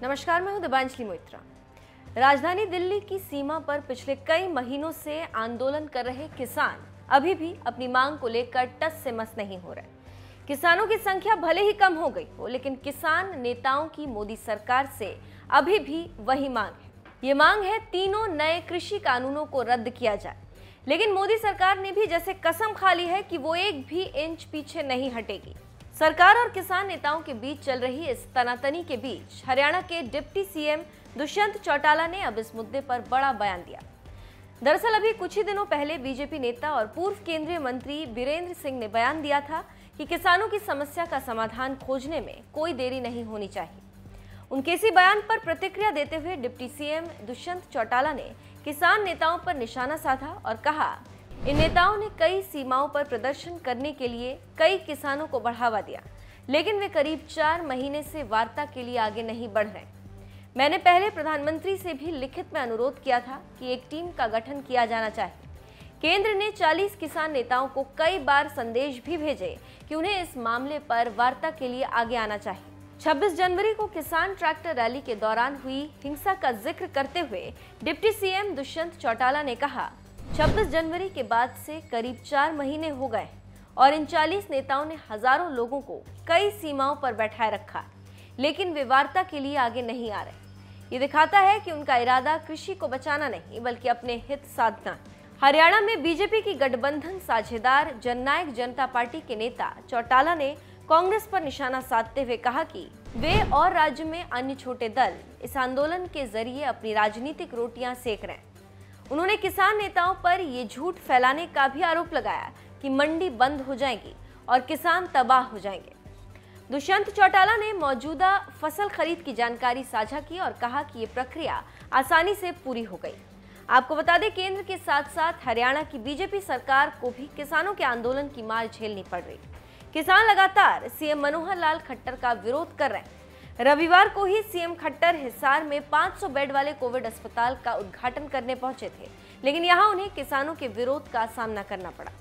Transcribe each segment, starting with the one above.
नमस्कार, मैं हूं दिबांजलि मोइत्रा। राजधानी दिल्ली की सीमा पर पिछले कई महीनों से आंदोलन कर रहे किसान अभी भी अपनी मांग को लेकर टस से मस नहीं हो रहे। किसानों की संख्या भले ही कम हो गई हो, लेकिन किसान नेताओं की मोदी सरकार से अभी भी वही मांग है। ये मांग है तीनों नए कृषि कानूनों को रद्द किया जाए। लेकिन मोदी सरकार ने भी जैसे कसम खा ली है कि वो एक भी इंच पीछे नहीं हटेगी। सरकार और किसान नेताओं के बीच चल रही इस तनातनी के बीच हरियाणा के डिप्टी सीएम दुष्यंत चौटाला ने अब इस मुद्दे पर बड़ा बयान दिया। दरअसल अभी कुछ ही दिनों पहले बीजेपी नेता और पूर्व केंद्रीय मंत्री बीरेंद्र सिंह ने बयान दिया था कि किसानों की समस्या का समाधान खोजने में कोई देरी नहीं होनी चाहिए। उनके इसी बयान पर प्रतिक्रिया देते हुए डिप्टी सीएम दुष्यंत चौटाला ने किसान नेताओं पर निशाना साधा और कहा, इन नेताओं ने कई सीमाओं पर प्रदर्शन करने के लिए कई किसानों को बढ़ावा दिया, लेकिन वे करीब 4 महीने से वार्ता के लिए आगे नहीं बढ़ रहे। मैंने पहले प्रधानमंत्री से भी लिखित में अनुरोध किया था कि एक टीम का गठन किया जाना चाहिए। केंद्र ने 40 किसान नेताओं को कई बार संदेश भी भेजे कि उन्हें इस मामले पर वार्ता के लिए आगे आना चाहिए। 26 जनवरी को किसान ट्रैक्टर रैली के दौरान हुई हिंसा का जिक्र करते हुए डिप्टी सीएम दुष्यंत चौटाला ने कहा, 26 जनवरी के बाद से करीब 4 महीने हो गए और इन 40 नेताओं ने हजारों लोगों को कई सीमाओं पर बैठाए रखा, लेकिन वे वार्ता के लिए आगे नहीं आ रहे। ये दिखाता है कि उनका इरादा कृषि को बचाना नहीं बल्कि अपने हित साधना। हरियाणा में बीजेपी की गठबंधन साझेदार जननायक जनता पार्टी के नेता चौटाला ने कांग्रेस पर निशाना साधते हुए कहा कि वे और राज्य में अन्य छोटे दल इस आंदोलन के जरिए अपनी राजनीतिक रोटियां सेक रहे हैं। उन्होंने किसान नेताओं पर ये झूठ फैलाने का भी आरोप लगाया कि मंडी बंद हो जाएगी और किसान तबाह हो जाएंगे। दुष्यंत चौटाला ने मौजूदा फसल खरीद की जानकारी साझा की और कहा कि ये प्रक्रिया आसानी से पूरी हो गई। आपको बता दें, केंद्र के साथ साथ हरियाणा की बीजेपी सरकार को भी किसानों के आंदोलन की मार झेलनी पड़ रही। किसान लगातार सीएम मनोहर लाल खट्टर का विरोध कर रहे हैं। रविवार को ही सीएम खट्टर हिसार में 500 बेड वाले कोविड अस्पताल का उद्घाटन करने पहुंचे थे, लेकिन यहां उन्हें किसानों के विरोध का सामना करना पड़ा।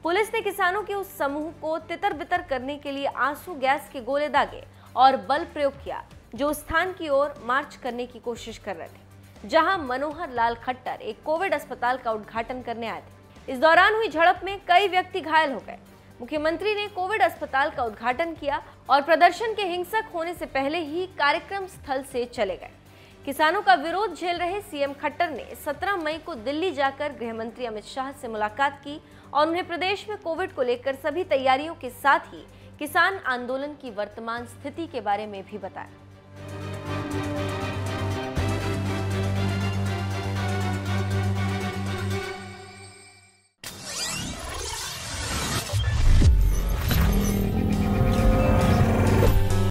पुलिस ने किसानों के उस समूह को तितर बितर करने के लिए आंसू गैस के गोले दागे और बल प्रयोग किया, जो उस स्थान की ओर मार्च करने की कोशिश कर रहे थे जहां मनोहर लाल खट्टर एक कोविड अस्पताल का उद्घाटन करने आए थे। इस दौरान हुई झड़प में कई व्यक्ति घायल हो गए। मुख्यमंत्री ने कोविड अस्पताल का उद्घाटन किया और प्रदर्शन के हिंसक होने से पहले ही कार्यक्रम स्थल से चले गए। किसानों का विरोध झेल रहे सीएम खट्टर ने 17 मई को दिल्ली जाकर गृह मंत्री अमित शाह से मुलाकात की और उन्हें प्रदेश में कोविड को लेकर सभी तैयारियों के साथ ही किसान आंदोलन की वर्तमान स्थिति के बारे में भी बताया।